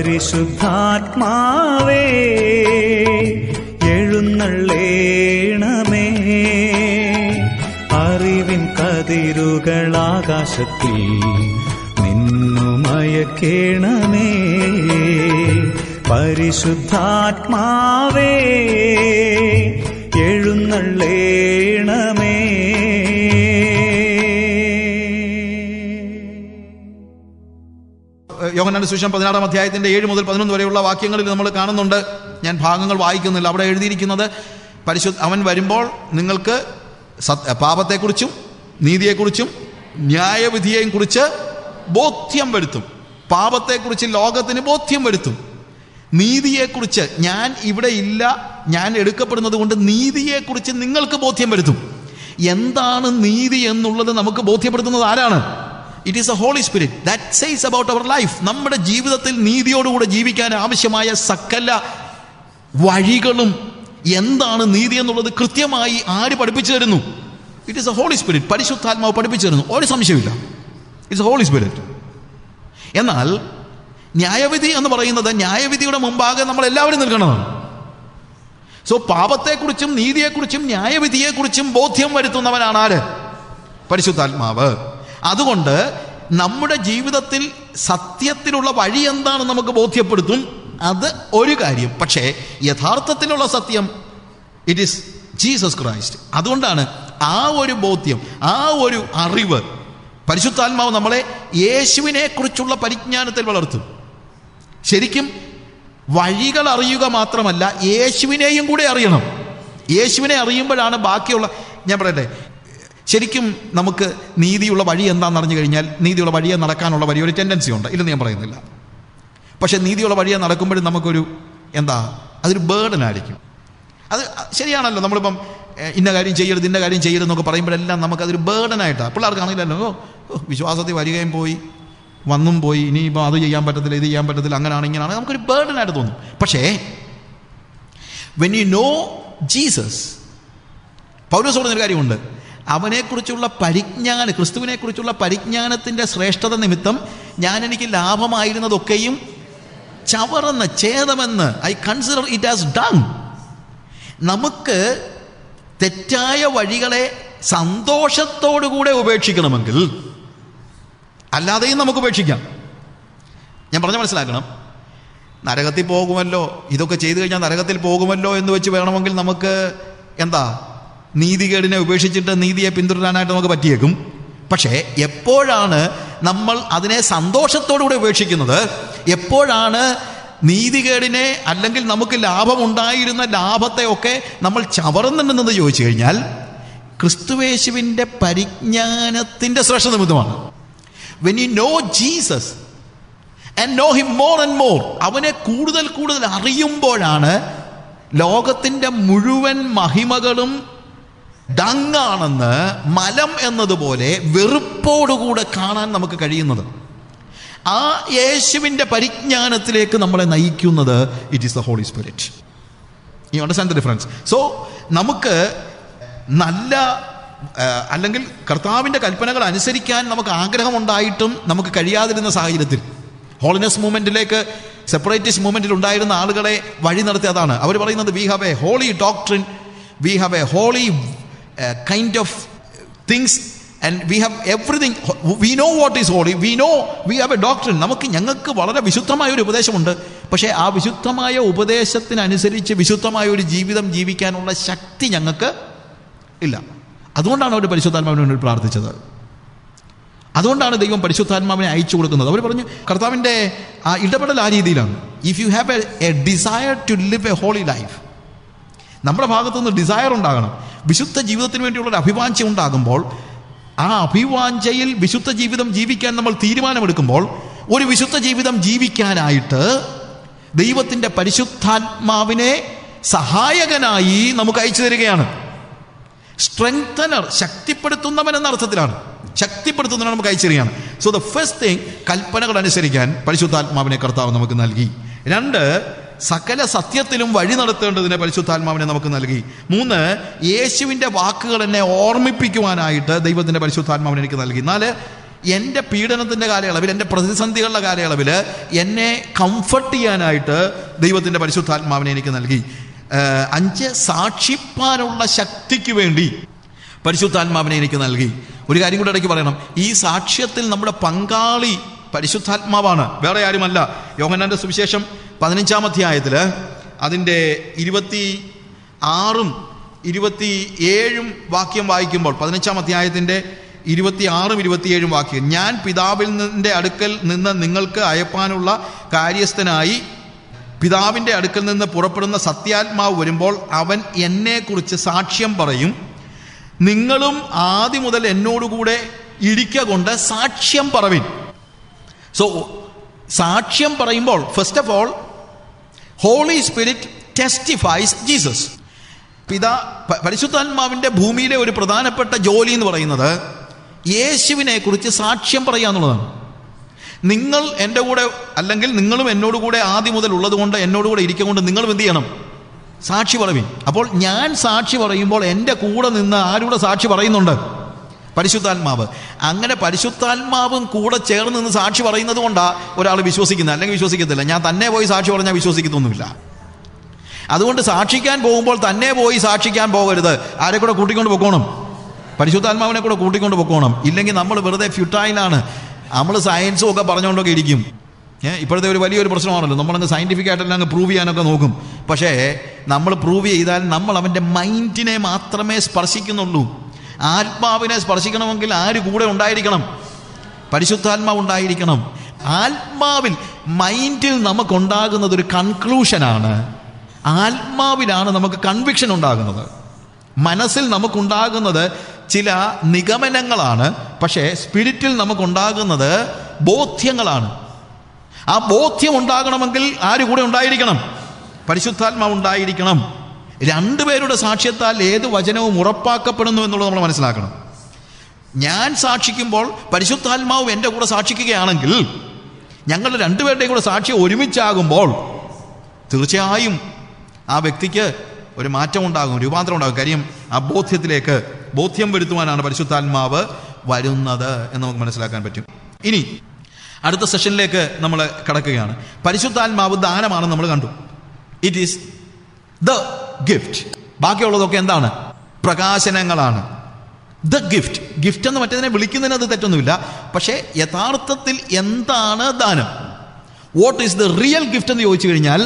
പരിശുദ്ധാത്മാവേ എഴുന്നള്ളേണമേ, അറിവിൻ കതിരുകളാകാശത്തിൽ നിന്നുമയക്കേണമേ. പരിശുദ്ധാത്മാവേ എഴുന്നള്ളേണമേ. യോഹന്നാന്റെ സുവിശേഷം 16-ാം അധ്യായത്തിന്റെ 7 മുതൽ 11 വരെയുള്ള വാക്യങ്ങളിൽ നമ്മൾ കാണുന്നുണ്ട്. ഞാൻ ഭാഗങ്ങൾ വായിക്കുന്നില്ല. അവിടെ എഴുതിയിരിക്കുന്നത്, അവൻ വരുമ്പോൾ നിങ്ങൾക്ക് പാപത്തെക്കുറിച്ചും നീതിയെക്കുറിച്ചും ന്യായവിധിയെയും കുറിച്ച് ബോധ്യം വരുത്തും. പാപത്തെക്കുറിച്ച് ലോകത്തിന് ബോധ്യം വരുത്തും. നീതിയെക്കുറിച്ച്, ഞാൻ ഇവിടെ ഇല്ല, ഞാൻ എടുക്കപ്പെടുന്നത് കൊണ്ട് നീതിയെക്കുറിച്ച് നിങ്ങൾക്ക് ബോധ്യം വരുത്തും. എന്താണ് നീതി എന്നുള്ളത് നമുക്ക് ബോധ്യപ്പെടുത്തുന്നത് ആരാണ്? It is the Holy Spirit that says about our life. നമ്മുടെ ജീവിതത്തിൽ നീതിയോടുകൂടെ ജീവിക്കാൻ ആവശ്യമായ സകല വഴികളും എന്താണ് നീതി എന്നുള്ളത് കൃത്യമായി ആര് പഠിപ്പിച്ചു തരുന്നു? It is the Holy Spirit. പരിശുദ്ധാത്മാവ് പഠിപ്പിച്ചു തരുന്നു, ഒരു സംശയമില്ല. It's the Holy Spirit. എന്നാൽ ന്യായവിധി എന്ന് പറയുന്നത്, ന്യായവിധിയുടെ മുമ്പാകെ നമ്മൾ എല്ലാവരും നിൽക്കണതാണ്. സോ പാപത്തെക്കുറിച്ചും നീതിയെക്കുറിച്ചും ന്യായവിധിയെക്കുറിച്ചും ബോധ്യം വരുത്തുന്നവനാണ് ആര്? പരിശുദ്ധാത്മാവ്. അതുകൊണ്ട് നമ്മുടെ ജീവിതത്തിൽ സത്യത്തിലുള്ള വഴി എന്താണെന്ന് നമുക്ക് ബോധ്യപ്പെടുത്തും. അത് ഒരു കാര്യം. പക്ഷേ യഥാർത്ഥത്തിലുള്ള സത്യം ഇറ്റ് ഈസ് ജീസസ് ക്രൈസ്റ്റ്. അതുകൊണ്ടാണ് ആ ഒരു ബോധ്യം, ആ ഒരു അറിവ്, പരിശുദ്ധാത്മാവ് നമ്മളെ യേശുവിനെ കുറിച്ചുള്ള പരിജ്ഞാനത്തിൽ വളർത്തും. ശരിക്കും വഴികൾ അറിയുക മാത്രമല്ല, യേശുവിനെയും കൂടെ അറിയണം. യേശുവിനെ അറിയുമ്പോഴാണ് ബാക്കിയുള്ള, ഞാൻ പറയട്ടെ, ശരിക്കും നമുക്ക് നീതിയുള്ള വഴി എന്താണെന്ന് അറിഞ്ഞു കഴിഞ്ഞാൽ നീതിയുള്ള വഴിയെ നടക്കാനുള്ള വലിയൊരു ടെൻഡൻസി ഉണ്ട്, ഇല്ലെന്ന് ഞാൻ പറയുന്നില്ല. പക്ഷെ നീതിയുള്ള വഴിയെ നടക്കുമ്പോഴും നമുക്കൊരു അതൊരു ബേർഡൻ ആയിരിക്കും. അത് ശരിയാണല്ലോ. നമ്മളിപ്പം ഇന്ന കാര്യം ചെയ്യരുത്, ഇന്ന കാര്യം ചെയ്യരുതെന്നൊക്കെ പറയുമ്പോഴെല്ലാം നമുക്കതൊരു ബേർഡനായിട്ടാണ്. പിള്ളേർക്കാണെങ്കിലല്ലോ വിശ്വാസത്തിൽ വരികയും പോയി വന്നും പോയി, ഇനിയിപ്പോൾ അത് ചെയ്യാൻ പറ്റത്തില്ല, ഇത് ചെയ്യാൻ പറ്റത്തില്ല, അങ്ങനെയാണ് ഇങ്ങനെയാണ്, നമുക്കൊരു ബേർഡനായിട്ട് തോന്നും. പക്ഷേ when you know Jesus, Paulos പറഞ്ഞൊരു കാര്യമുണ്ട്, അവനെക്കുറിച്ചുള്ള പരിജ്ഞാനം, ക്രിസ്തുവിനെക്കുറിച്ചുള്ള പരിജ്ഞാനത്തിൻ്റെ ശ്രേഷ്ഠത നിമിത്തം എനിക്ക് ലാഭമായിരുന്നതൊക്കെയും ചവറെന്ന്, ഛേദമെന്ന്, I consider it as done. നമുക്ക് തെറ്റായ വഴികളെ സന്തോഷത്തോടുകൂടെ ഉപേക്ഷിക്കണമെങ്കിൽ, അല്ലാതെയും നമുക്ക് ഉപേക്ഷിക്കാം. ഞാൻ പറഞ്ഞ മനസ്സിലാക്കണം. നരകത്തിൽ പോകുമല്ലോ, ഇതൊക്കെ ചെയ്തു കഴിഞ്ഞാൽ നരകത്തിൽ പോകുമല്ലോ എന്ന് വെച്ച് വേണമെങ്കിൽ നമുക്ക് നീതികേടിനെ ഉപേക്ഷിച്ചിട്ട് നീതിയെ പിന്തുടരാനായിട്ട് നമുക്ക് പറ്റിയേക്കും. പക്ഷേ എപ്പോഴാണ് നമ്മൾ അതിനെ സന്തോഷത്തോടുകൂടി ഉപേക്ഷിക്കുന്നത്? എപ്പോഴാണ് നീതികേടിനെ, അല്ലെങ്കിൽ നമുക്ക് ലാഭമുണ്ടായിരുന്ന ലാഭത്തെയൊക്കെ നമ്മൾ ചവറുന്നുണ്ടെന്ന് ചോദിച്ചു കഴിഞ്ഞാൽ, ക്രിസ്തുവേശുവിൻ്റെ പരിജ്ഞാനത്തിൻ്റെ ശ്രേഷ്ഠ നിമിത്തമാണ്. When you know Jesus and know him more and more, അവനെ കൂടുതൽ കൂടുതൽ അറിയുമ്പോഴാണ് ലോകത്തിൻ്റെ മുഴുവൻ മഹിമകളും ഡങ്ങാണെന്ന്, മലം എന്നതുപോലെ വെറുപ്പോടുകൂടെ കാണാൻ നമുക്ക് കഴിയുന്നത്. ആ യേശുവിൻ്റെ പരിജ്ഞാനത്തിലേക്ക് നമ്മളെ നയിക്കുന്നത് it is the Holy Spirit. You understand the difference? So നമുക്ക് നല്ല, അല്ലെങ്കിൽ കർത്താവിൻ്റെ കൽപ്പനകൾ അനുസരിക്കാൻ നമുക്ക് ആഗ്രഹമുണ്ടായിട്ടും നമുക്ക് കഴിയാതിരുന്ന സാഹചര്യത്തിൽ, ഹോളിനെസ് മൂവ്മെൻറ്റിലേക്ക്, സെപ്പറേറ്റിസ്റ്റ് മൂവ്മെൻറ്റിൽ ഉണ്ടായിരുന്ന ആളുകളെ വഴി നടത്തി അതാണ് അവർ പറയുന്നത്, we have a holy doctrine, we have a holy kind of things and we have everything, we know what is holy, we know we have a doctrine. ഞങ്ങൾക്ക് വളരെ വിശുദ്ധമായ ഒരു ഉപദേശമുണ്ട്. പക്ഷേ ആ വിശുദ്ധമായ ഉപദേശത്തിനനുസരിച്ച് വിശുദ്ധമായ ഒരു ജീവിതം ജീവിക്കാനുള്ള ശക്തി ഞങ്ങൾക്ക് ഇല്ല. അതുകൊണ്ടാണ് അവർ പരിശുദ്ധാത്മാവിന് വേണ്ടി പ്രാർത്ഥിച്ചത്. അതുകൊണ്ടാണ് ദൈവം പരിശുദ്ധാത്മാവിനെ അയച്ചു കൊടുക്കുന്നത്. അവർ പറഞ്ഞു, കർത്താവിൻ്റെ ആ ഇടപെടൽ ആ രീതിയിലാണ്. If you have a desire to live a holy life, നമ്മുടെ ഭാഗത്തുനിന്ന് ഡിസയർ ഉണ്ടാകണം. വിശുദ്ധ ജീവിതത്തിന് വേണ്ടിയുള്ളൊരു അഭിവാഞ്ച ഉണ്ടാകുമ്പോൾ, ആ അഭിവാഞ്ചയിൽ വിശുദ്ധ ജീവിതം ജീവിക്കാൻ നമ്മൾ തീരുമാനമെടുക്കുമ്പോൾ, ഒരു വിശുദ്ധ ജീവിതം ജീവിക്കാനായിട്ട് ദൈവത്തിൻ്റെ പരിശുദ്ധാത്മാവിനെ സഹായകനായി നമുക്ക് അയച്ചു തരികയാണ്. സ്ട്രെങ്തനർ, ശക്തിപ്പെടുത്തുന്നവൻ എന്ന അർത്ഥത്തിലാണ്, ശക്തിപ്പെടുത്തുന്നവനെ നമുക്ക് അയച്ചു തരികയാണ്. സോ ദ ഫസ്റ്റ് തിങ്, കൽപ്പനകൾ അനുസരിക്കാൻ പരിശുദ്ധാത്മാവിനെ കർത്താവ് നമുക്ക് നൽകി. 2, സകല സത്യത്തിലും വഴി നടത്തേണ്ടതിന് പരിശുദ്ധാത്മാവിനെ നമുക്ക് നൽകി. 3, യേശുവിൻ്റെ വാക്കുകൾ എന്നെ ഓർമ്മിപ്പിക്കുവാനായിട്ട് ദൈവത്തിൻ്റെ പരിശുദ്ധാത്മാവിനെ എനിക്ക് നൽകി. 4, എൻ്റെ പീഡനത്തിൻ്റെ കാലയളവിൽ, എൻ്റെ പ്രതിസന്ധികളുടെ കാലയളവിൽ എന്നെ കംഫർട്ട് ചെയ്യാനായിട്ട് ദൈവത്തിൻ്റെ പരിശുദ്ധാത്മാവിനെ എനിക്ക് നൽകി. 5, സാക്ഷിപ്പാനുള്ള ശക്തിക്ക് വേണ്ടി പരിശുദ്ധാത്മാവിനെ എനിക്ക് നൽകി. ഒരു കാര്യം കൂടെ ഇടയ്ക്ക് പറയണം, ഈ സാക്ഷ്യത്തിൽ നമ്മുടെ പങ്കാളി പരിശുദ്ധാത്മാവാണ്, വേറെ ആരുമല്ല. യോഹന്നാന്റെ സുവിശേഷം 15-ാം അധ്യായത്തിൽ അതിൻ്റെ 26-ഉം 27-ഉം വാക്യം വായിക്കുമ്പോൾ, 15-ാം അധ്യായത്തിൻ്റെ 26-ഉം 27-ഉം വാക്യം, ഞാൻ പിതാവിൻ്റെ അടുക്കൽ നിന്ന് നിങ്ങൾക്ക് അയപ്പാനുള്ള കാര്യസ്ഥനായി പിതാവിൻ്റെ അടുക്കൽ നിന്ന് പുറപ്പെടുന്ന സത്യാത്മാവ് വരുമ്പോൾ അവൻ എന്നെക്കുറിച്ച് സാക്ഷ്യം പറയും. നിങ്ങളും ആദ്യം മുതൽ എന്നോടുകൂടെ ഇരിക്ക കൊണ്ട് സാക്ഷ്യം പറവിൻ. സോ സാക്ഷ്യം പറയുമ്പോൾ first of all Holy Spirit testifies Jesus. പരിശുദ്ധാത്മാവിൻ്റെ ഭൂമിയിലെ ഒരു പ്രധാനപ്പെട്ട ജോലി എന്ന് പറയുന്നത് യേശുവിനെ കുറിച്ച് സാക്ഷ്യം പറയുക എന്നുള്ളതാണ്. നിങ്ങൾ എൻ്റെ കൂടെ, അല്ലെങ്കിൽ നിങ്ങളും എന്നോടുകൂടെ ആദ്യം മുതൽ ഉള്ളത് കൊണ്ട്, എന്നോടുകൂടെ ഇരിക്കൊണ്ട് നിങ്ങളും എന്ത് ചെയ്യണം? സാക്ഷി പറവിൻ. അപ്പോൾ ഞാൻ സാക്ഷി പറയുമ്പോൾ എൻ്റെ കൂടെ നിന്ന് ആരുടെ സാക്ഷി പറയുന്നുണ്ട്? പരിശുദ്ധാത്മാവ്. അങ്ങനെ പരിശുദ്ധാത്മാവും കൂടെ ചേർന്ന് നിന്ന് സാക്ഷി പറയുന്നത് കൊണ്ടാണ് ഒരാൾ വിശ്വസിക്കുന്നത്, അല്ലെങ്കിൽ വിശ്വസിക്കത്തില്ല. ഞാൻ തന്നെ പോയി സാക്ഷി പറഞ്ഞാൽ വിശ്വസിക്കത്തൊന്നുമില്ല. അതുകൊണ്ട് സാക്ഷിക്കാൻ പോകുമ്പോൾ തന്നെ പോയി സാക്ഷിക്കാൻ പോകരുത്. ആരെ കൂടെ കൂട്ടിക്കൊണ്ട് പൊക്കോണം? പരിശുദ്ധാത്മാവിനെ കൂടെ കൂട്ടിക്കൊണ്ട് പൊക്കോണം. ഇല്ലെങ്കിൽ നമ്മൾ വെറുതെ ഫ്യൂട്ടൈലാണ്. നമ്മൾ സയൻസും ഒക്കെ പറഞ്ഞുകൊണ്ടൊക്കെ ഇരിക്കും. ഇപ്പോഴത്തെ ഒരു വലിയൊരു പ്രശ്നമാണല്ലോ, നമ്മളങ്ങ് സയൻറ്റിഫിക് ആയിട്ടെല്ലാം അങ്ങ് പ്രൂവ് ചെയ്യാനൊക്കെ നോക്കും. പക്ഷേ നമ്മൾ പ്രൂവ് ചെയ്താൽ നമ്മൾ അവൻ്റെ മൈൻഡിനെ മാത്രമേ സ്പർശിക്കുന്നുള്ളൂ. ആത്മാവിനെ സ്പർശിക്കണമെങ്കിൽ ആര് കൂടെ ഉണ്ടായിരിക്കണം? പരിശുദ്ധാത്മാവ് ഉണ്ടായിരിക്കണം. ആത്മാവിൽ, മൈൻഡിൽ നമുക്കുണ്ടാകുന്നത് ഒരു കൺക്ലൂഷനാണ്. ആത്മാവിലാണ് നമുക്ക് കൺവിക്ഷൻ ഉണ്ടാകുന്നത്. മനസ്സിൽ നമുക്കുണ്ടാകുന്നത് ചില നിഗമനങ്ങളാണ്. പക്ഷേ സ്പിരിറ്റിൽ നമുക്കുണ്ടാകുന്നത് ബോധ്യങ്ങളാണ്. ആ ബോധ്യം ഉണ്ടാകണമെങ്കിൽ ആര് കൂടെ ഉണ്ടായിരിക്കണം? പരിശുദ്ധാത്മാവ് ഉണ്ടായിരിക്കണം. രണ്ടുപേരുടെ സാക്ഷ്യത്താൽ ഏത് വചനവും ഉറപ്പാക്കപ്പെടുന്നു എന്നുള്ളത് നമ്മൾ മനസ്സിലാക്കണം. ഞാൻ സാക്ഷിക്കുമ്പോൾ പരിശുദ്ധാത്മാവ് എൻ്റെ കൂടെ സാക്ഷിക്കുകയാണെങ്കിൽ, ഞങ്ങളുടെ രണ്ടുപേരുടെയും കൂടെ സാക്ഷ്യം ഒരുമിച്ചാകുമ്പോൾ തീർച്ചയായും ആ വ്യക്തിക്ക് ഒരു മാറ്റം ഉണ്ടാകും, രൂപാന്തരം ഉണ്ടാകും. കാര്യം ആ ബോധ്യത്തിലേക്ക്, ബോധ്യം വരുത്തുവാനാണ് പരിശുദ്ധാത്മാവ് വരുന്നത് എന്ന് നമുക്ക് മനസ്സിലാക്കാൻ പറ്റും. ഇനി അടുത്ത സെഷനിലേക്ക് നമ്മൾ കടക്കുകയാണ്. പരിശുദ്ധാത്മാവ് ദാനമാണെന്ന് നമ്മൾ കണ്ടു. It is the gift. ബാക്കിയുള്ളതൊക്കെ എന്താണ്? പ്രകാശനങ്ങളാണ്. The gift. ഗിഫ്റ്റ് എന്ന് മറ്റേതിനെ വിളിക്കുന്നതിന് അത് തെറ്റൊന്നുമില്ല. പക്ഷേ യഥാർത്ഥത്തിൽ എന്താണ് ദാനം? What is the real gift എന്ന് ചോദിച്ചു കഴിഞ്ഞാൽ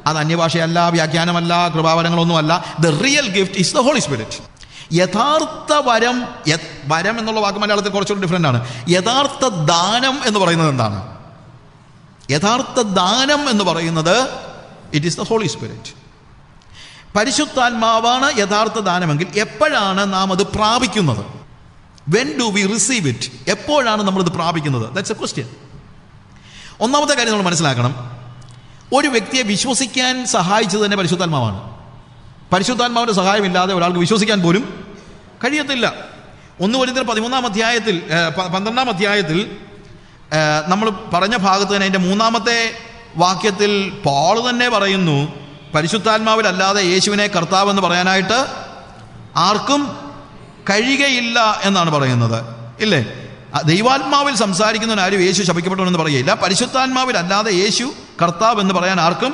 അത് അന്യഭാഷയല്ല, വ്യാഖ്യാനമല്ല, കൃപാവരങ്ങളൊന്നുമല്ല. The real gift is the Holy Spirit. യഥാർത്ഥ വരം, വരം എന്നുള്ള വാക്ക് മലയാളത്തിൽ കുറച്ചുകൂടി ഡിഫറെൻ്റ് ആണ്. യഥാർത്ഥ ദാനം എന്ന് പറയുന്നത് എന്താണ്? യഥാർത്ഥ ദാനം എന്ന് പറയുന്നത് it is the Holy Spirit. പരിശുദ്ധാത്മാവാണ് യഥാർത്ഥ ദാനമെങ്കിൽ എപ്പോഴാണ് നാം അത് പ്രാപിക്കുന്നത്? When do we receive it? എപ്പോഴാണ് നമ്മളിത് പ്രാപിക്കുന്നത്? That's a question. ഒന്നാമത്തെ കാര്യം നമ്മൾ മനസ്സിലാക്കണം, ഒരു വ്യക്തിയെ വിശ്വസിക്കാൻ സഹായിച്ചത് തന്നെ പരിശുദ്ധാത്മാവാണ്. പരിശുദ്ധാത്മാവിൻ്റെ സഹായമില്ലാതെ ഒരാൾക്ക് വിശ്വസിക്കാൻ പോലും കഴിയത്തില്ല. 1 കൊരിന്ത്യർ 13-ാം അധ്യായത്തിൽ 12-ാം അധ്യായത്തിൽ നമ്മൾ പറഞ്ഞ ഭാഗത്ത് തന്നെ അതിൻ്റെ 3-ാമത്തെ വാക്യത്തിൽ പോൾ തന്നെ പറയുന്നു, പരിശുദ്ധാത്മാവിലല്ലാതെ യേശുവിനെ കർത്താവ് എന്ന് പറയാനായിട്ട് ആർക്കും കഴിയുകയില്ല എന്നാണ് പറയുന്നത്. ഇല്ലേ? ദൈവാത്മാവിൽ സംസാരിക്കുന്നവനാരും യേശു ശപിക്കപ്പെട്ടവനെന്ന് പറയുകയില്ല. പരിശുദ്ധാത്മാവിലല്ലാതെ യേശു കർത്താവ് എന്ന് പറയാൻ ആർക്കും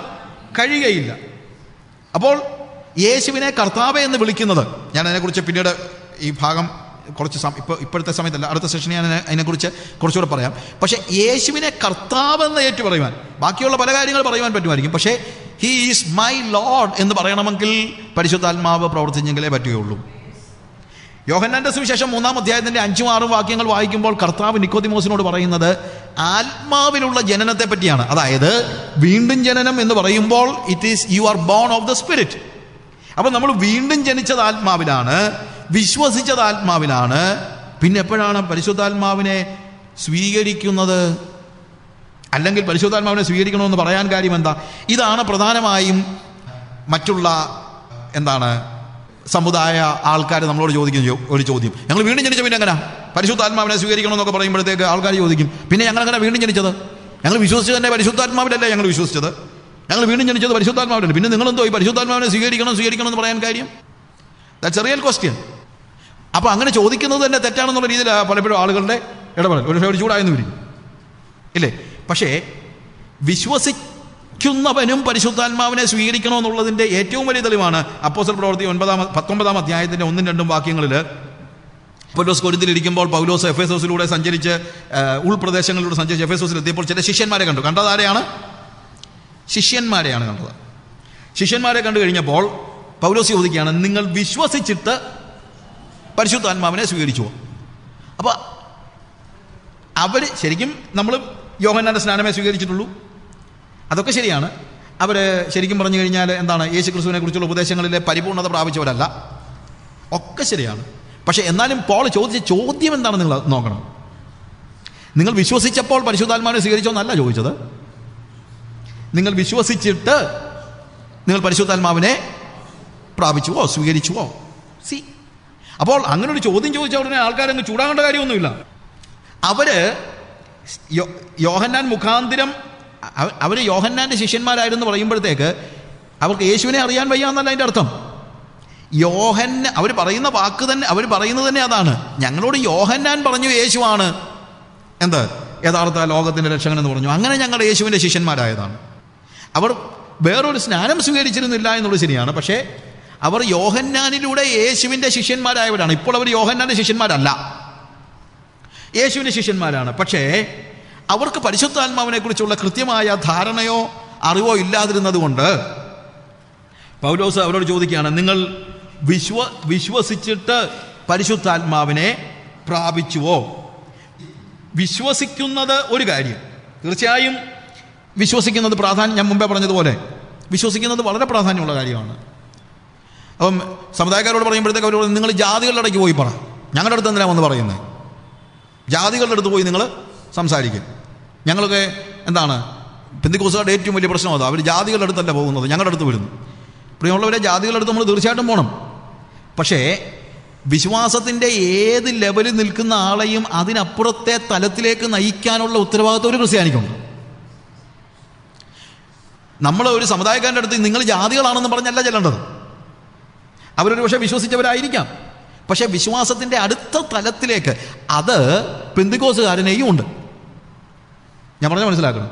കഴിയുകയില്ല. അപ്പോൾ യേശുവിനെ കർത്താവ് എന്ന് വിളിക്കുന്നത്, ഞാൻ അതിനെക്കുറിച്ച് പിന്നീട് ഈ ഭാഗം കുറച്ച് ഇപ്പോഴത്തെ സമയത്തല്ല, അടുത്ത സെഷനിൽ ഞാൻ അതിനെക്കുറിച്ച് കുറച്ചുകൂടെ പറയാം. പക്ഷേ യേശുവിനെ കർത്താവ് എന്ന് ഏറ്റു പറയുവാൻ, ബാക്കിയുള്ള പല കാര്യങ്ങൾ പറയുവാൻ പറ്റുമായിരിക്കും, പക്ഷേ ഹീ ഈസ് മൈ ലോർഡ് എന്ന് പറയണമെങ്കിൽ പരിശുദ്ധാത്മാവ് പ്രവർത്തിച്ചെങ്കിലേ പറ്റുകയുള്ളൂ. യോഹന്നാന്റെ സുവിശേഷം 3-ാം അധ്യായത്തിന്റെ 5ഉം 6ഉം വാക്യങ്ങൾ വായിക്കുമ്പോൾ കർത്താവ് നിക്കോദിമോസിനോട് പറയുന്നത് ആത്മാവിലുള്ള ജനനത്തെ പറ്റിയാണ്. അതായത് വീണ്ടും ജനനം എന്ന് പറയുമ്പോൾ it is you are bone of the spirit. അപ്പോൾ നമ്മൾ വീണ്ടും ജനിച്ചത് ആത്മാവിലാണ്, വിശ്വസിച്ചത് ആത്മാവിലാണ്. പിന്നെ എപ്പോഴാണ് പരിശുദ്ധാത്മാവിനെ സ്വീകരിക്കുന്നത്? അല്ലെങ്കിൽ പരിശുദ്ധാത്മാവിനെ സ്വീകരിക്കണമെന്ന് പറയാൻ കാര്യം എന്താ? ഇതാണ് പ്രധാനമായും മറ്റുള്ള സമുദായ ആൾക്കാർ നമ്മളോട് ചോദിക്കുന്ന ഒരു ചോദ്യം. ഞങ്ങൾ വീണ്ടും ജനിച്ച പിന്നെ എങ്ങനെ പരിശുദ്ധാത്മാവിനെ സ്വീകരിക്കണമെന്നൊക്കെ പറയുമ്പോഴത്തേക്ക് ആൾക്കാർ ചോദിക്കും, പിന്നെ ഞങ്ങൾ അങ്ങനെ വീണ്ടും ജനിച്ചത്? ഞങ്ങൾ വിശ്വസിച്ചത് തന്നെ പരിശുദ്ധാത്മാവിലല്ലേ ഞങ്ങൾ വിശ്വസിച്ചത്? ഞങ്ങൾ വീണ്ടും ജനിച്ചത് പരിശുദ്ധാത്മാവിലല്ലേ, പിന്നെ നിങ്ങളെന്തോ ഈ പരിശുദ്ധാത്മാവിനെ സ്വീകരിക്കണം എന്ന് പറയാൻ കാര്യം? That's A real question. അപ്പോൾ അങ്ങനെ ചോദിക്കുന്നത് തന്നെ തെറ്റാണെന്നുള്ള രീതിയിൽ പലപ്പോഴും ആളുകളുടെ ഇടപെടൽ, ഒരു പക്ഷേ ചൂടായെന്ന് വരും ഇല്ലേ? പക്ഷേ വിശ്വസിക്കുന്നവനും പരിശുദ്ധാത്മാവിനെ സ്വീകരിക്കണമെന്നുള്ളതിൻ്റെ ഏറ്റവും വലിയ തെളിവാണ് അപ്പോസ്തല പ്രവൃത്തി 19 അധ്യായത്തിൻ്റെ 1-2 വാക്യങ്ങളിൽ പൗലോസ് കൊരിന്തിലിരിക്കുമ്പോൾ പൗലോസ് എഫേസോസിലൂടെ സഞ്ചരിച്ച് ഉൾപ്രദേശങ്ങളിലൂടെ സഞ്ചരിച്ച് എഫേസോസിൽ എത്തിയപ്പോൾ ചില ശിഷ്യന്മാരെ കണ്ടു. കണ്ടതാരെയാണ്? ശിഷ്യന്മാരെയാണ് കണ്ടത്. ശിഷ്യന്മാരെ കണ്ടു കഴിഞ്ഞപ്പോൾ പൗലോസ് ചോദിക്കുകയാണ്, നിങ്ങൾ വിശ്വസിച്ചിട്ട് പരിശുദ്ധാത്മാവിനെ സ്വീകരിച്ചുവോ? അപ്പോൾ അവർ ശരിക്കും നമ്മൾ യോഹന്നാന്റെ സ്നാനമേ സ്വീകരിച്ചിട്ടുള്ളൂ, അതൊക്കെ ശരിയാണ്. അവർ ശരിക്കും പറഞ്ഞു കഴിഞ്ഞാൽ എന്താണ്, യേശു ക്രിസ്തുവിനെ കുറിച്ചുള്ള ഉപദേശങ്ങളിലെ പരിപൂർണത പ്രാപിച്ചവരല്ല, ഒക്കെ ശരിയാണ്. പക്ഷേ എന്നാലും പോൾ ചോദിച്ച ചോദ്യം എന്താണ് നിങ്ങൾ നോക്കണം. നിങ്ങൾ വിശ്വസിച്ചപ്പോൾ പരിശുദ്ധാത്മാവിനെ സ്വീകരിച്ചോ എന്നല്ല ചോദിച്ചത്, നിങ്ങൾ വിശ്വസിച്ചിട്ട് നിങ്ങൾ പരിശുദ്ധാത്മാവിനെ പ്രാപിച്ചുവോ, സ്വീകരിച്ചുവോ? അപ്പോൾ അങ്ങനെ ഒരു ചോദ്യം ചോദിച്ച ഉടനെ ആൾക്കാരങ്ങ് ചൂടാകേണ്ട കാര്യമൊന്നുമില്ല. അവര് യോഹന്നാൻ മുഖാന്തിരം അവർ യോഹന്നാന്റെ ശിഷ്യന്മാരായിരുന്നു പറയുമ്പോഴത്തേക്ക് അവർക്ക് യേശുവിനെ അറിയാൻ വയ്യ എന്നല്ല അതിൻ്റെ അർത്ഥം. അവർ പറയുന്ന വാക്ക് തന്നെ, അവർ പറയുന്നത് തന്നെ അതാണ്. ഞങ്ങളോട് യോഹന്നാൻ പറഞ്ഞു യേശുവാണ് എന്ത് യഥാർത്ഥ ലോകത്തിൻ്റെ രക്ഷകൻ എന്ന് പറഞ്ഞു. അങ്ങനെ ഞങ്ങൾ യേശുവിൻ്റെ ശിഷ്യന്മാരായതാണ്. അവർ വേറൊരു സ്നാനം സ്വീകരിച്ചിരുന്നില്ല എന്നുള്ളത് ശരിയാണ്, പക്ഷേ അവർ യോഹന്നാനിലൂടെ യേശുവിൻ്റെ ശിഷ്യന്മാരായവരാണ്. ഇപ്പോൾ അവർ യോഹന്നാന്റെ ശിഷ്യന്മാരല്ല, യേശുവിൻ്റെ ശിഷ്യന്മാരാണ്. പക്ഷേ അവർക്ക് പരിശുദ്ധാത്മാവിനെ കുറിച്ചുള്ള കൃത്യമായ ധാരണയോ അറിവോ ഇല്ലാതിരുന്നത് കൊണ്ട് പൗലോസ് അവരോട് ചോദിക്കുകയാണ്, നിങ്ങൾ വിശ്വസിച്ചിട്ട് പരിശുദ്ധാത്മാവിനെ പ്രാപിച്ചുവോ? വിശ്വസിക്കുന്നത് ഒരു കാര്യം, തീർച്ചയായും വിശ്വസിക്കുന്നത് പ്രാധാന്യം, ഞാൻ മുമ്പേ പറഞ്ഞതുപോലെ വിശ്വസിക്കുന്നത് വളരെ പ്രാധാന്യമുള്ള കാര്യമാണ്. അപ്പം സമുദായക്കാരോട് പറയുമ്പോഴത്തേക്ക് അവരോട് നിങ്ങൾ ജാതികളുടെ ഇടയ്ക്ക് പോയി പറ, ഞങ്ങളുടെ അടുത്ത് എന്തിനാണ് വന്ന് പറയുന്നത്? ജാതികളുടെ അടുത്ത് പോയി നിങ്ങൾ സംസാരിക്കും. ഞങ്ങളൊക്കെ എന്താണ് പെന്തിക്കോസ്തുകാരുടെ ഏറ്റവും വലിയ പ്രശ്നം അതാണ്, അവർ ജാതികളുടെ അടുത്തല്ല പോകുന്നത്, ഞങ്ങളുടെ അടുത്ത് വരുന്നു. പ്രിയമുള്ളവരെ, ജാതികളുടെ അടുത്ത് നമ്മൾ തീർച്ചയായിട്ടും പോകണം. പക്ഷേ വിശ്വാസത്തിൻ്റെ ഏത് ലെവലിൽ നിൽക്കുന്ന ആളെയും അതിനപ്പുറത്തെ തലത്തിലേക്ക് നയിക്കാനുള്ള ഉത്തരവാദിത്വം ഒരു ക്രിസ്ത്യാനിക്കുണ്ട്. നമ്മൾ ഒരു സമുദായക്കാരൻ്റെ അടുത്ത് നിങ്ങൾ ജാതികളാണെന്ന് പറഞ്ഞല്ല ചെല്ലേണ്ടത്. അവരൊരു പക്ഷേ വിശ്വസിച്ചവരായിരിക്കാം, പക്ഷേ വിശ്വാസത്തിൻ്റെ അടുത്ത തലത്തിലേക്ക്, അത് പെന്തിക്കോസ്തുകാരനെയും ഉണ്ട്. ഞാൻ പറഞ്ഞ മനസ്സിലാക്കണം,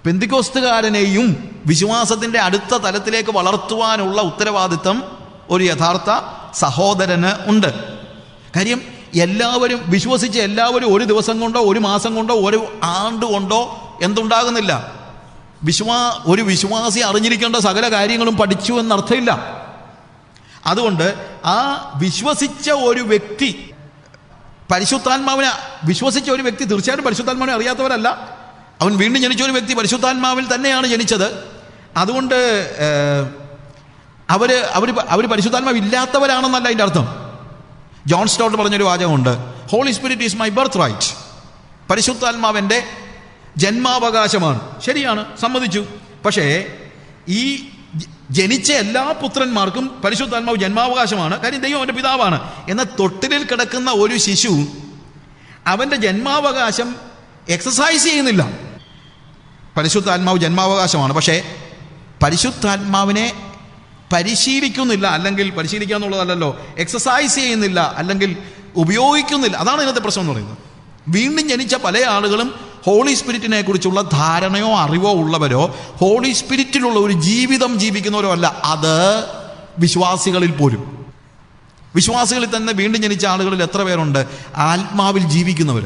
പെന്തിക്കോസ്തുകാരനെയും വിശ്വാസത്തിൻ്റെ അടുത്ത തലത്തിലേക്ക് വളർത്തുവാനുള്ള ഉത്തരവാദിത്വം ഒരു യഥാർത്ഥ സഹോദരന് ഉണ്ട്. കാര്യം എല്ലാവരും വിശ്വസിച്ച് എല്ലാവരും ഒരു ദിവസം കൊണ്ടോ ഒരു മാസം കൊണ്ടോ ഒരു ആണ്ട് കൊണ്ടോ എന്തുണ്ടാകുന്നില്ല. ഒരു വിശ്വാസി അറിഞ്ഞിരിക്കേണ്ട സകല കാര്യങ്ങളും പഠിച്ചു എന്നർത്ഥമില്ല. അതുകൊണ്ട് ആ വിശ്വസിച്ച ഒരു വ്യക്തി പരിശുദ്ധാത്മാവിനെ വിശ്വസിച്ച ഒരു വ്യക്തി തീർച്ചയായിട്ടും പരിശുദ്ധാത്മാവിനെ അറിയാത്തവരല്ല. അവൻ വീണ്ടും ജനിച്ച ഒരു വ്യക്തി പരിശുദ്ധാത്മാവിൽ തന്നെയാണ് ജനിച്ചത്. അതുകൊണ്ട് അവർ പരിശുദ്ധാത്മാവ് ഇല്ലാത്തവരാണെന്നല്ല അതിൻ്റെ അർത്ഥം. ജോൺ സ്റ്റോട്ട് പറഞ്ഞൊരു വാചകമുണ്ട്, Holy Spirit is my birth right. പരിശുദ്ധാത്മാവിൻ്റെ ജന്മാവകാശമാണ്. ശരിയാണ്, സമ്മതിച്ചു. പക്ഷേ ഈ ജനിച്ച എല്ലാ പുത്രന്മാർക്കും പരിശുദ്ധാത്മാവ് ജന്മാവകാശമാണ്. കാര്യം ദൈവം അവൻ്റെ പിതാവാണ്. എന്നാൽ തൊട്ടിലിൽ കിടക്കുന്ന ഒരു ശിശു അവൻ്റെ ജന്മാവകാശം എക്സസൈസ് ചെയ്യുന്നില്ല. പരിശുദ്ധാത്മാവ് ജന്മാവകാശമാണ്, പക്ഷേ പരിശുദ്ധാത്മാവിനെ പരിശീലിക്കുന്നില്ല, അല്ലെങ്കിൽ പരിശീലിക്കുക എന്നുള്ളതല്ലല്ലോ, എക്സസൈസ് ചെയ്യുന്നില്ല, അല്ലെങ്കിൽ ഉപയോഗിക്കുന്നില്ല. അതാണ് ഇന്നത്തെ പ്രശ്നം എന്ന് പറയുന്നത്. വീണ്ടും ജനിച്ച പല ആളുകളും ഹോളി സ്പിരിറ്റിനെ കുറിച്ചുള്ള ധാരണയോ അറിവോ ഉള്ളവരോ ഹോളി സ്പിരിറ്റിലുള്ള ഒരു ജീവിതം ജീവിക്കുന്നവരോ അല്ല. അത് വിശ്വാസികളിൽ പോലും, വിശ്വാസികളിൽ തന്നെ വീണ്ടും ജനിച്ച ആളുകളിൽ എത്ര പേരുണ്ട് ആത്മാവിൽ ജീവിക്കുന്നവർ?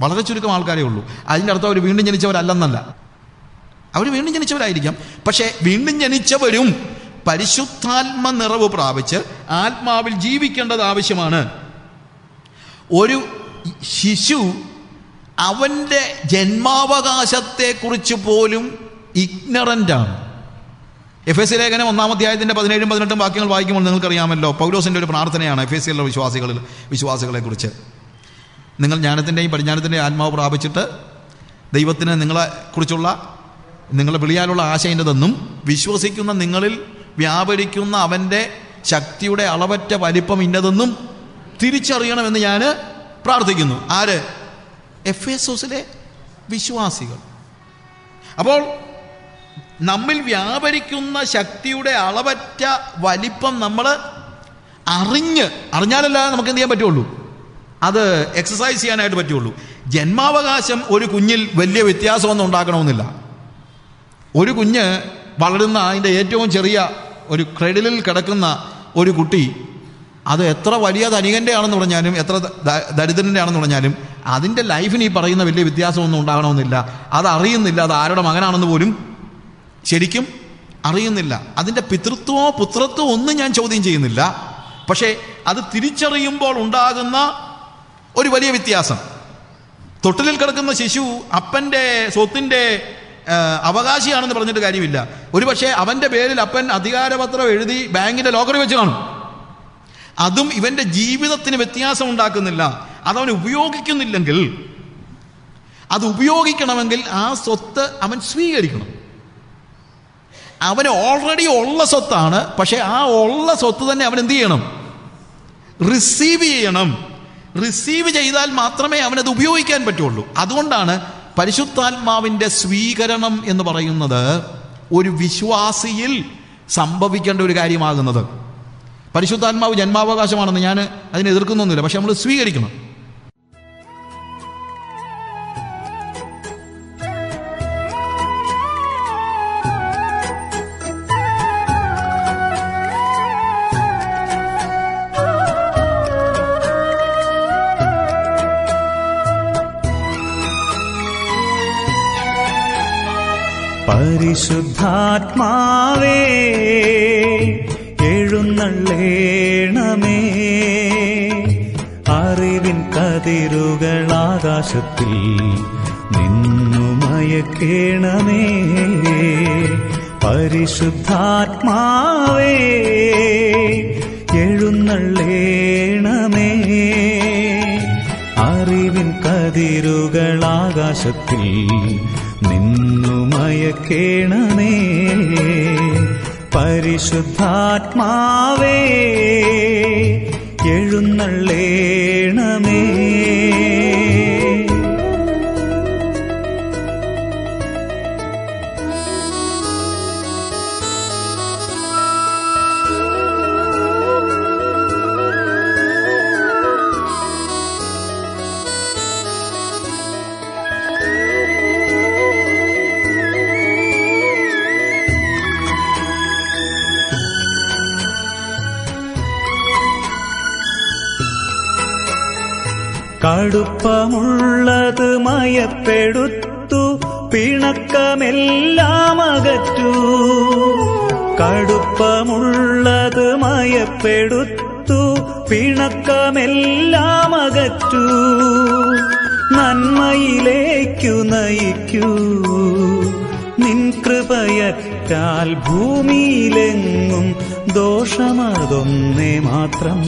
വളരെ ചുരുക്കം ആൾക്കാരേ ഉള്ളൂ. അതിൻ്റെ അർത്ഥം അവർ വീണ്ടും ജനിച്ചവരല്ലെന്നല്ല, അവർ വീണ്ടും ജനിച്ചവരായിരിക്കാം. പക്ഷേ വീണ്ടും ജനിച്ചവരും പരിശുദ്ധാത്മ നിറവ് പ്രാപിച്ച് ആത്മാവിൽ ജീവിക്കേണ്ടത് ആവശ്യമാണ്. ഒരു ശിശു അവൻ്റെ ജന്മാവകാശത്തെക്കുറിച്ച് പോലും ഇഗ്നറൻ്റാണ്. എഫേസ്യ ലേഖനം 1-ാം അധ്യായത്തിൻ്റെ 17-18 വാക്യങ്ങൾ വായിക്കുമ്പോൾ നിങ്ങൾക്കറിയാമല്ലോ, പൗലോസിൻ്റെ ഒരു പ്രാർത്ഥനയാണ് എഫേസ്യയിലുള്ള വിശ്വാസികളെക്കുറിച്ച്. നിങ്ങൾ ജ്ഞാനത്തിൻ്റെയും പരിജ്ഞാനത്തിൻ്റെയും ആത്മാവ് പ്രാപിച്ചിട്ട് ദൈവത്തിന് നിങ്ങളെക്കുറിച്ചുള്ള നിങ്ങളുടെ വിളിയാലുള്ള ആശ ഇന്നതെന്നും വിശ്വസിക്കുന്ന നിങ്ങളിൽ വ്യാപരിക്കുന്ന അവൻ്റെ ശക്തിയുടെ അളവറ്റ വലിപ്പം ഇന്നതെന്നും തിരിച്ചറിയണമെന്ന് ഞാൻ പ്രാർത്ഥിക്കുന്നു. ആര്? എഫേസോസിലെ വിശ്വാസികൾ. അപ്പോൾ നമ്മിൽ ശക്തിയുടെ അളവറ്റ വലിപ്പം നമ്മൾ അറിഞ്ഞാലല്ല നമുക്ക് എന്ത് ചെയ്യാൻ പറ്റുള്ളൂ? അത് എക്സസൈസ് ചെയ്യാനായിട്ട് പറ്റുള്ളൂ. ജന്മാവകാശം ഒരു കുഞ്ഞിൽ വലിയ വ്യത്യാസമൊന്നും ഉണ്ടാക്കണമെന്നില്ല. ഒരു കുഞ്ഞ് വളരുന്ന അതിൻ്റെ ഏറ്റവും ചെറിയ ഒരു ക്രെഡിലിൽ കിടക്കുന്ന ഒരു കുട്ടി, അത് എത്ര വലിയ ധനികൻ്റെ ആണെന്ന് പറഞ്ഞാലും എത്ര ദരിദ്രൻ്റെ ആണെന്ന് പറഞ്ഞാലും അതിൻ്റെ ലൈഫിന് ഈ പറയുന്ന വലിയ വ്യത്യാസമൊന്നും ഉണ്ടാകണമെന്നില്ല. അത് അറിയുന്നില്ല അത് ആരുടെ മകനാണെന്ന് പോലും ശരിക്കും അറിയുന്നില്ല. അതിൻ്റെ പിതൃത്വമോ പുത്രത്വമോ ഒന്നും ഞാൻ ചോദ്യം ചെയ്യുന്നില്ല. പക്ഷേ അത് തിരിച്ചറിയുമ്പോൾ ഉണ്ടാകുന്ന ഒരു വലിയ വ്യത്യാസം. തൊട്ടിലിൽ കിടക്കുന്ന ശിശു അപ്പൻ്റെ സ്വത്തിൻ്റെ അവകാശിയാണെന്ന് പറഞ്ഞിട്ട് കാര്യമില്ല. ഒരു പക്ഷേ അവൻ്റെ പേരിൽ അപ്പൻ അധികാരപത്രം എഴുതി ബാങ്കിൻ്റെ ലോക്കറിൽ വെച്ച് കാണും. അതും ഇവൻ്റെ ജീവിതത്തിന് വ്യത്യാസം ഉണ്ടാക്കുന്നില്ല. അതവൻ ഉപയോഗിക്കുന്നില്ലെങ്കിൽ, അത് ഉപയോഗിക്കണമെങ്കിൽ ആ സ്വത്ത് അവൻ സ്വീകരിക്കണം. അവന് ഓൾറെഡി ഉള്ള സ്വത്താണ്, പക്ഷെ ആ ഉള്ള സ്വത്ത് തന്നെ അവൻ എന്ത് ചെയ്യണം? റിസീവ് ചെയ്യണം. റിസീവ് ചെയ്താൽ മാത്രമേ അവനത് ഉപയോഗിക്കാൻ പറ്റുള്ളൂ. അതുകൊണ്ടാണ് പരിശുദ്ധാത്മാവിൻ്റെ സ്വീകരണം എന്ന് പറയുന്നത് ഒരു വിശ്വാസിയിൽ സംഭവിക്കേണ്ട ഒരു കാര്യമാകുന്നത്. പരിശുദ്ധാത്മാവ് ജന്മാവകാശമാണെന്ന് ഞാൻ അതിനെ എതിർക്കുന്നൊന്നുമില്ല, പക്ഷെ നമ്മൾ സ്വീകരിക്കണം. പരിശുദ്ധാത്മാവേ എഴുന്നള്ളേണമേ, അറിവിൻ കതിരുകൾ ആകാശത്തിൽ നിന്നു മയക്കേണമേ. പരിശുദ്ധാത്മാവേ എഴുന്നള്ളേണമേ, അറിവിൻ കതിരുകൾ ആകാശത്തിൽ നിന്നു മയക്കേണമേ. പരിശുദ്ധാത്മാവേ എഴുന്നള്ളേണമേ. കടുപ്പമുള്ളത് മയപ്പെടുത്തു, പിണക്കമെല്ലാം അകറ്റൂ. കടുപ്പമുള്ളത് മയപ്പെടുത്തു, പിണക്കമെല്ലാം അകറ്റൂ. നന്മയിലേക്കു നയിക്കൂ, നിൻ കൃപയറ്റാൽ ഭൂമിയിലെങ്ങും ദോഷമതൊന്നേ മാത്രം.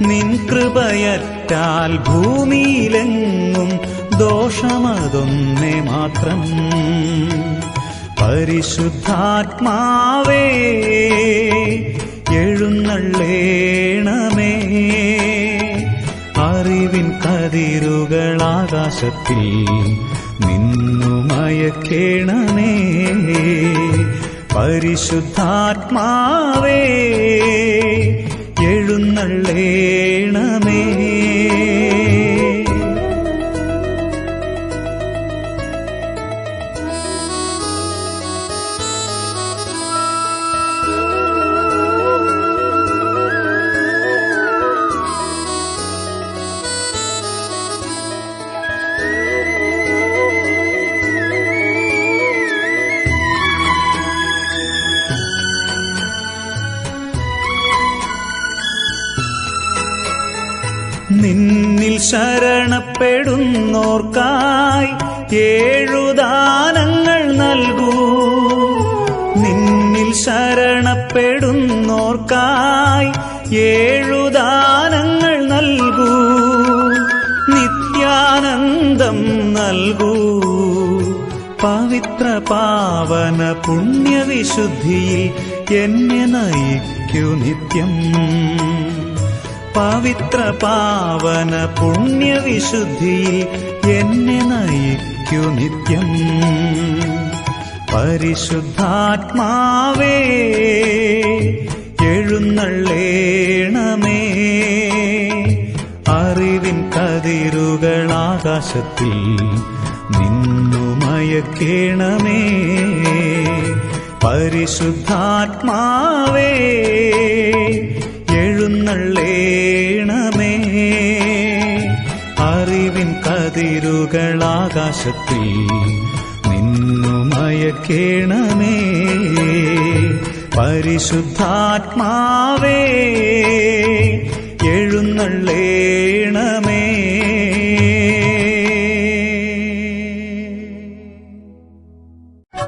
നിൻ കൃപയറ്റാൽ ഭൂമിയിലെങ്ങും ദോഷമതൊന്നേ മാത്രം. പരിശുദ്ധാത്മാവേ എഴുന്നള്ളേണമേ, അറിവിൻ കതിരുകൾ ആകാശത്തിൽ നിന്നു മയക്കേണമേ. പരിശുദ്ധാത്മാവേ എഴുന്നള്ളേണമേ. നിന്നിൽ ശരണപ്പെടുന്നോർക്കായി 7 ദാനങ്ങൾ നൽകൂ. നിന്നിൽ ശരണപ്പെടുന്നോർക്കായി 7 ദാനങ്ങൾ നൽകൂ. നിത്യാനന്ദം നൽകൂ, പവിത്ര പാവന പുണ്യവിശുദ്ധിയിൽ എന്നെ നയിക്കൂ നിത്യം. പവിത്ര പാവന പുണ്യവിശുദ്ധിയിൽ എന്നെ നയിക്കൂ നിത്യം. പരിശുദ്ധാത്മാവേ എഴുന്നള്ളേണമേ, ആകാശത്തിൽ നിന്നുമയക്കേണമേ. പരിശുദ്ധാത്മാവേ എഴുന്നള്ളേണമേ. അറിവിൻ കതിരുകൾ ആകാശത്തിൽ നിന്നുമയക്കേണമേ. പരിശുദ്ധാത്മാവേ എഴുന്നള്ളേ